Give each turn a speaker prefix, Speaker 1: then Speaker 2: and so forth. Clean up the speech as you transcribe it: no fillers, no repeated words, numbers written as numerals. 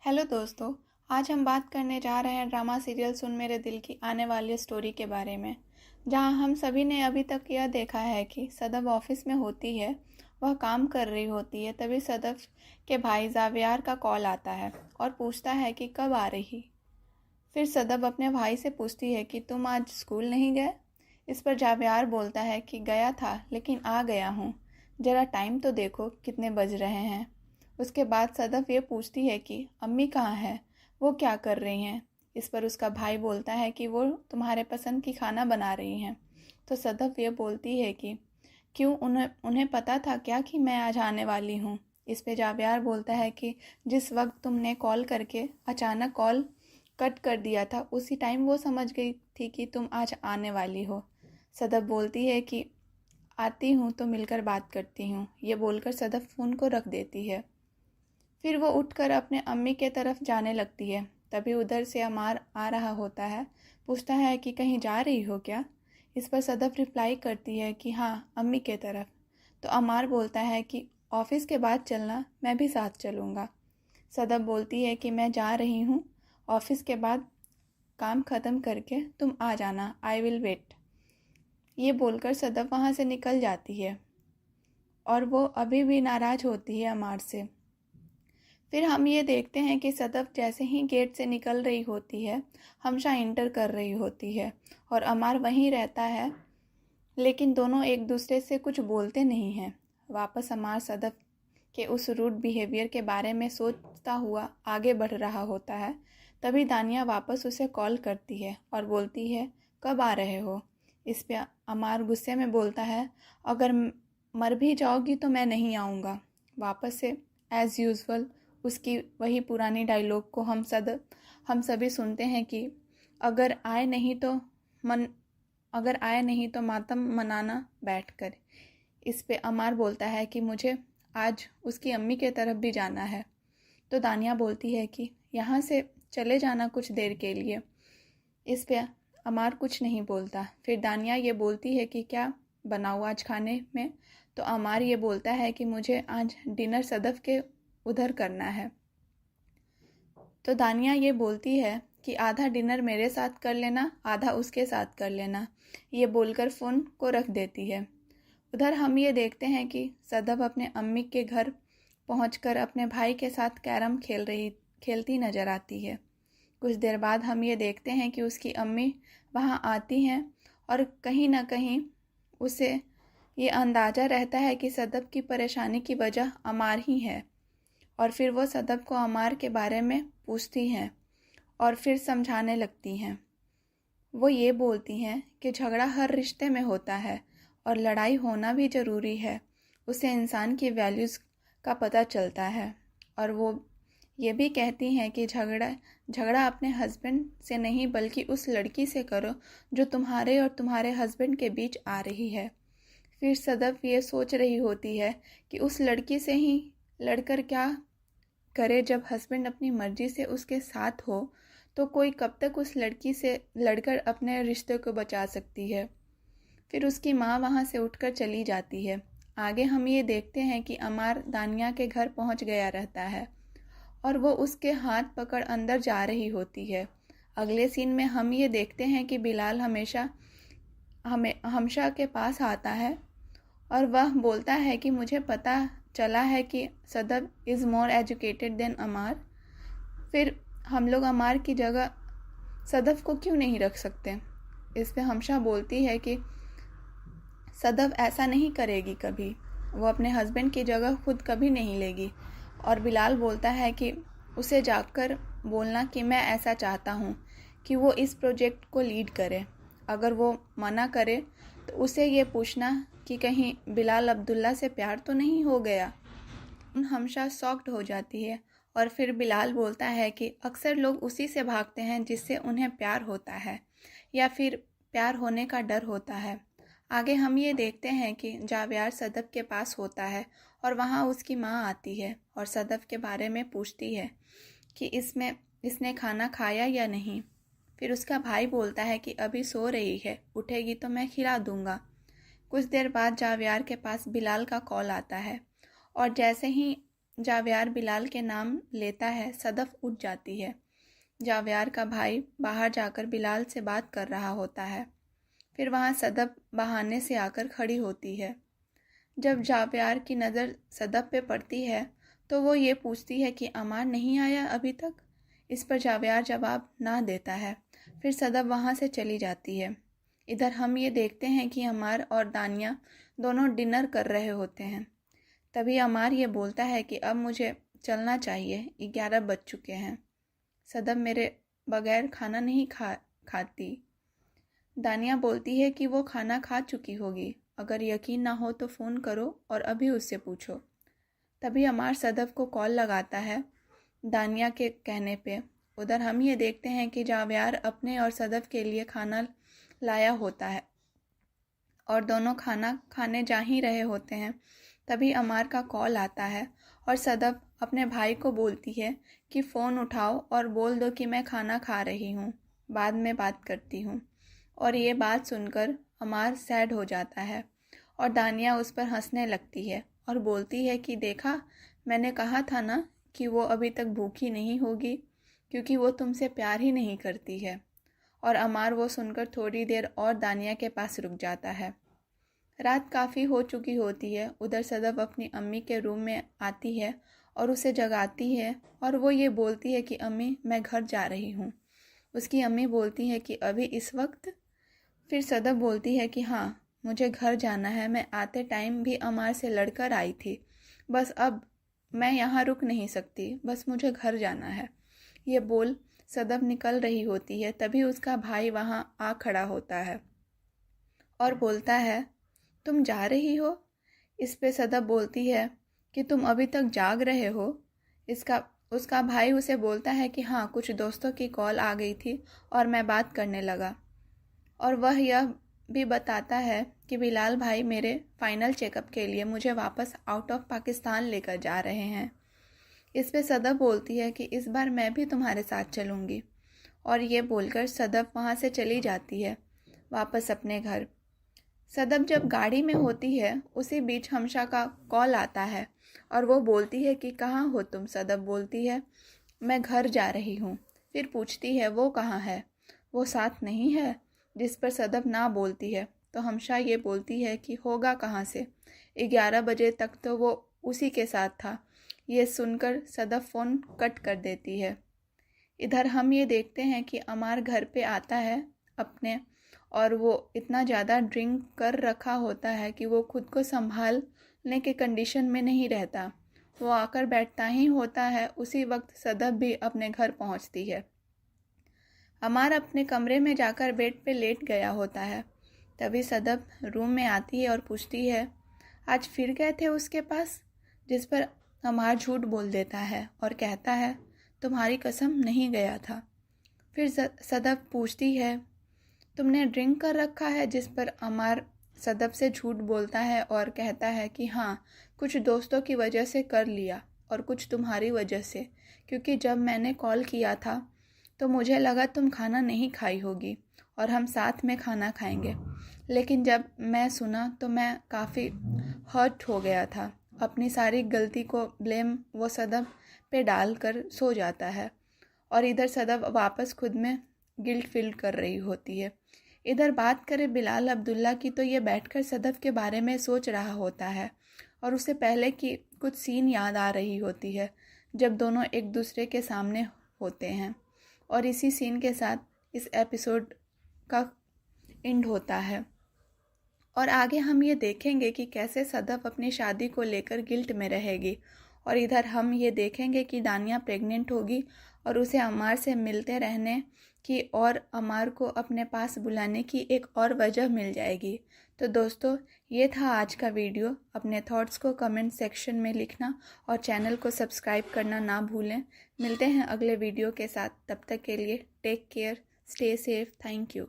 Speaker 1: Hello दोस्तों। आज हम बात करने जा रहे हैं ड्रामा सीरियल सुन मेरे दिल की आने वाली स्टोरी के बारे में, जहां हम सभी ने अभी तक यह देखा है कि सदफ ऑफिस में होती है, वह काम कर रही होती है। तभी सदफ के भाई जावियार का कॉल आता है और पूछता है कि कब आ रही। फिर सदफ अपने भाई से पूछती है कि तुम आज स्कूल नहीं गए। इस पर जावियार बोलता है कि गया था लेकिन आ गया हूँ, ज़रा टाइम तो देखो कितने बज रहे हैं। उसके बाद सदफ ये पूछती है कि अम्मी कहाँ है, वो क्या कर रही हैं। इस पर उसका भाई बोलता है कि वो तुम्हारे पसंद की खाना बना रही हैं। तो सदफ ये बोलती है कि क्यों, उन्हें उन्हें पता था क्या कि मैं आज आने वाली हूँ। इस पे जावियार बोलता है कि जिस वक्त तुमने कॉल करके अचानक कॉल कट कर दिया था, उसी टाइम वो समझ गई थी कि तुम आज आने वाली हो। सदफ बोलती है कि आती हूँ तो मिलकर बात करती हूँ। ये बोलकर सदफ फ़ोन को रख देती है। फिर वो उठकर अपने अम्मी के तरफ जाने लगती है। तभी उधर से अमार आ रहा होता है। पूछता है कि कहीं जा रही हो क्या। इस पर सदफ रिप्लाई करती है कि हाँ, अम्मी के तरफ। तो अमार बोलता है कि ऑफिस के बाद चलना, मैं भी साथ चलूँगा। सदफ बोलती है कि मैं जा रही हूँ, ऑफिस के बाद काम ख़त्म करके तुम आ जाना, आई विल वेट। ये बोलकर सदफ वहाँ से निकल जाती है और वो अभी भी नाराज़ होती है अमार से। फिर हम ये देखते हैं कि सदफ जैसे ही गेट से निकल रही होती है, हमशा इंटर कर रही होती है और अमार वहीं रहता है, लेकिन दोनों एक दूसरे से कुछ बोलते नहीं हैं। वापस अमार सदफ के उस रूड बिहेवियर के बारे में सोचता हुआ आगे बढ़ रहा होता है। तभी दानिया वापस उसे कॉल करती है और बोलती है कब आ रहे हो। इस पे अमार गुस्से में बोलता है अगर मर भी जाओगी तो मैं नहीं आऊँगा। वापस से एज़ यूजुअल उसकी वही पुरानी डायलॉग को हम सभी सुनते हैं कि अगर आए नहीं तो मन अगर आए नहीं तो मातम मनाना बैठकर। इस पे अमार बोलता है कि मुझे आज उसकी अम्मी के तरफ भी जाना है। तो दानिया बोलती है कि यहाँ से चले जाना कुछ देर के लिए। इस पे अमार कुछ नहीं बोलता। फिर दानिया ये बोलती है कि क्या बनाऊँ आज खाने में। तो अमार ये बोलता है कि मुझे आज डिनर सदफ के उधर करना है। तो दानिया ये बोलती है कि आधा डिनर मेरे साथ कर लेना, आधा उसके साथ कर लेना। ये बोलकर फ़ोन को रख देती है। उधर हम ये देखते हैं कि सदफ अपने अम्मी के घर पहुंचकर अपने भाई के साथ कैरम खेलती नज़र आती है। कुछ देर बाद हम ये देखते हैं कि उसकी अम्मी वहां आती हैं और कहीं ना कहीं उसे ये अंदाज़ा रहता है कि सदफ की परेशानी की वजह अमार ही है। और फिर वो सदफ को अमार के बारे में पूछती हैं और फिर समझाने लगती हैं। वो ये बोलती हैं कि झगड़ा हर रिश्ते में होता है और लड़ाई होना भी ज़रूरी है, उससे इंसान की वैल्यूज़ का पता चलता है। और वो ये भी कहती हैं कि झगड़ा अपने हस्बैंड से नहीं बल्कि उस लड़की से करो जो तुम्हारे और तुम्हारे हस्बैंड के बीच आ रही है। फिर सदफ ये सोच रही होती है कि उस लड़की से ही लड़कर क्या करे। जब हस्बैंड अपनी मर्जी से उसके साथ हो तो कोई कब तक उस लड़की से लड़कर अपने रिश्ते को बचा सकती है। फिर उसकी माँ वहाँ से उठकर चली जाती है। आगे हम ये देखते हैं कि अमार दानिया के घर पहुँच गया रहता है और वो उसके हाथ पकड़ अंदर जा रही होती है। अगले सीन में हम ये देखते हैं कि बिलाल हमशा के पास आता है और वह बोलता है कि मुझे पता चला है कि Sadaf is more educated then अमार। फिर हम लोग अमार की जगह सदफ को क्यों नहीं रख सकते। इस पे हमशा बोलती है कि सदफ ऐसा नहीं करेगी कभी, वो अपने हस्बैंड की जगह खुद कभी नहीं लेगी। और बिलाल बोलता है कि उसे जाकर बोलना कि मैं ऐसा चाहता हूँ कि वो इस प्रोजेक्ट को लीड करे। अगर वो मना करे तो उसे ये पूछना कि कहीं बिलाल अब्दुल्ला से प्यार तो नहीं हो गया। हमशा शॉक्ड हो जाती है और फिर बिलाल बोलता है कि अक्सर लोग उसी से भागते हैं जिससे उन्हें प्यार होता है या फिर प्यार होने का डर होता है। आगे हम ये देखते हैं कि जावियार सदफ के पास होता है और वहाँ उसकी माँ आती है और सदफ के बारे में पूछती है कि इसने खाना खाया या नहीं। फिर उसका भाई बोलता है कि अभी सो रही है, उठेगी तो मैं खिला दूंगा। कुछ देर बाद जावियार के पास बिलाल का कॉल आता है और जैसे ही जाव्यार बिलाल के नाम लेता है, सदफ उठ जाती है। जाव्यार का भाई बाहर जाकर बिलाल से बात कर रहा होता है। फिर वहाँ सदफ बहाने से आकर खड़ी होती है। जब जाव्यार की नज़र सदफ पे पड़ती है तो वो ये पूछती है कि अमार नहीं आया अभी तक। इस पर जाव्यार जवाब ना देता है। फिर सदफ वहाँ से चली जाती है। इधर हम ये देखते हैं कि अमार और दानिया दोनों डिनर कर रहे होते हैं। तभी अमार ये बोलता है कि अब मुझे चलना चाहिए, 11 बज चुके हैं। सदफ मेरे बगैर खाना नहीं खाती। दानिया बोलती है कि वो खाना खा चुकी होगी, अगर यकीन ना हो तो फ़ोन करो और अभी उससे पूछो। तभी अमार सदफ को कॉल लगाता है दानिया के कहने पे। उधर हम ये देखते हैं कि जाव्यार अपने और सदफ के लिए खाना लाया होता है और दोनों खाना खाने जा ही रहे होते हैं। तभी अमार का कॉल आता है और सदफ अपने भाई को बोलती है कि फ़ोन उठाओ और बोल दो कि मैं खाना खा रही हूँ, बाद में बात करती हूँ। और ये बात सुनकर अमार सैड हो जाता है और दानिया उस पर हंसने लगती है और बोलती है कि देखा, मैंने कहा था ना कि वो अभी तक भूखी नहीं होगी, क्योंकि वो तुमसे प्यार ही नहीं करती है। और अमार वो सुनकर थोड़ी देर और दानिया के पास रुक जाता है। रात काफ़ी हो चुकी होती है। उधर सदफ अपनी अम्मी के रूम में आती है और उसे जगाती है और वो ये बोलती है कि अम्मी, मैं घर जा रही हूँ। उसकी अम्मी बोलती है कि अभी इस वक्त? फिर सदफ बोलती है कि हाँ, मुझे घर जाना है, मैं आते टाइम भी अमार से लड़कर आई थी, बस अब मैं यहाँ रुक नहीं सकती, बस मुझे घर जाना है। ये बोल सदफ निकल रही होती है। तभी उसका भाई वहाँ आ खड़ा होता है और बोलता है, तुम जा रही हो? इस पे सदफ बोलती है कि तुम अभी तक जाग रहे हो। उसका भाई उसे बोलता है कि हाँ, कुछ दोस्तों की कॉल आ गई थी और मैं बात करने लगा। और वह यह भी बताता है कि बिलाल भाई मेरे फाइनल चेकअप के लिए मुझे वापस आउट ऑफ पाकिस्तान लेकर जा रहे हैं। इस पे सदफ बोलती है कि इस बार मैं भी तुम्हारे साथ चलूँगी। और ये बोलकर सदफ वहाँ से चली जाती है वापस अपने घर। सदफ जब गाड़ी में होती है उसी बीच हमशा का कॉल आता है और वो बोलती है कि कहाँ हो तुम? सदफ बोलती है, मैं घर जा रही हूँ। फिर पूछती है, वो कहाँ है? वो साथ नहीं है? जिस पर सदफ ना बोलती है तो हमशा ये बोलती है कि होगा कहाँ से, 11 बजे तक तो वो उसी के साथ था। ये सुनकर सदफ फ़ोन कट कर देती है। इधर हम ये देखते हैं कि अमार घर पे आता है अपने, और वो इतना ज़्यादा ड्रिंक कर रखा होता है कि वो खुद को संभालने के कंडीशन में नहीं रहता। वो आकर बैठता ही होता है। उसी वक्त सदफ भी अपने घर पहुंचती है। अमार अपने कमरे में जाकर बेड पे लेट गया होता है। तभी सदफ रूम में आती है और पूछती है, आज फिर गए थे उसके पास? जिस पर अमार झूठ बोल देता है और कहता है, तुम्हारी कसम नहीं गया था। फिर सदफ पूछती है, तुमने ड्रिंक कर रखा है? जिस पर अमार सदफ से झूठ बोलता है और कहता है कि हाँ, कुछ दोस्तों की वजह से कर लिया और कुछ तुम्हारी वजह से, क्योंकि जब मैंने कॉल किया था तो मुझे लगा तुम खाना नहीं खाई होगी और हम साथ में खाना खाएंगे, लेकिन जब मैं सुना तो मैं काफ़ी हर्ट हो गया था। अपनी सारी गलती को ब्लेम वो सदफ पे डाल कर सो जाता है और इधर सदफ वापस खुद में गिल्ट फील कर रही होती है। इधर बात करें बिलाल अब्दुल्ला की तो ये बैठकर सदफ के बारे में सोच रहा होता है और उसे पहले की कुछ सीन याद आ रही होती है जब दोनों एक दूसरे के सामने होते हैं। और इसी सीन के साथ इस एपिसोड का एंड होता है। और आगे हम ये देखेंगे कि कैसे सदफ अपनी शादी को लेकर गिल्ट में रहेगी। और इधर हम ये देखेंगे कि दानिया प्रेग्नेंट होगी और उसे अमार से मिलते रहने की और अमार को अपने पास बुलाने की एक और वजह मिल जाएगी। तो दोस्तों, ये था आज का वीडियो। अपने थॉट्स को कमेंट सेक्शन में लिखना और चैनल को सब्सक्राइब करना ना भूलें। मिलते हैं अगले वीडियो के साथ। तब तक के लिए take care, stay safe, thank you.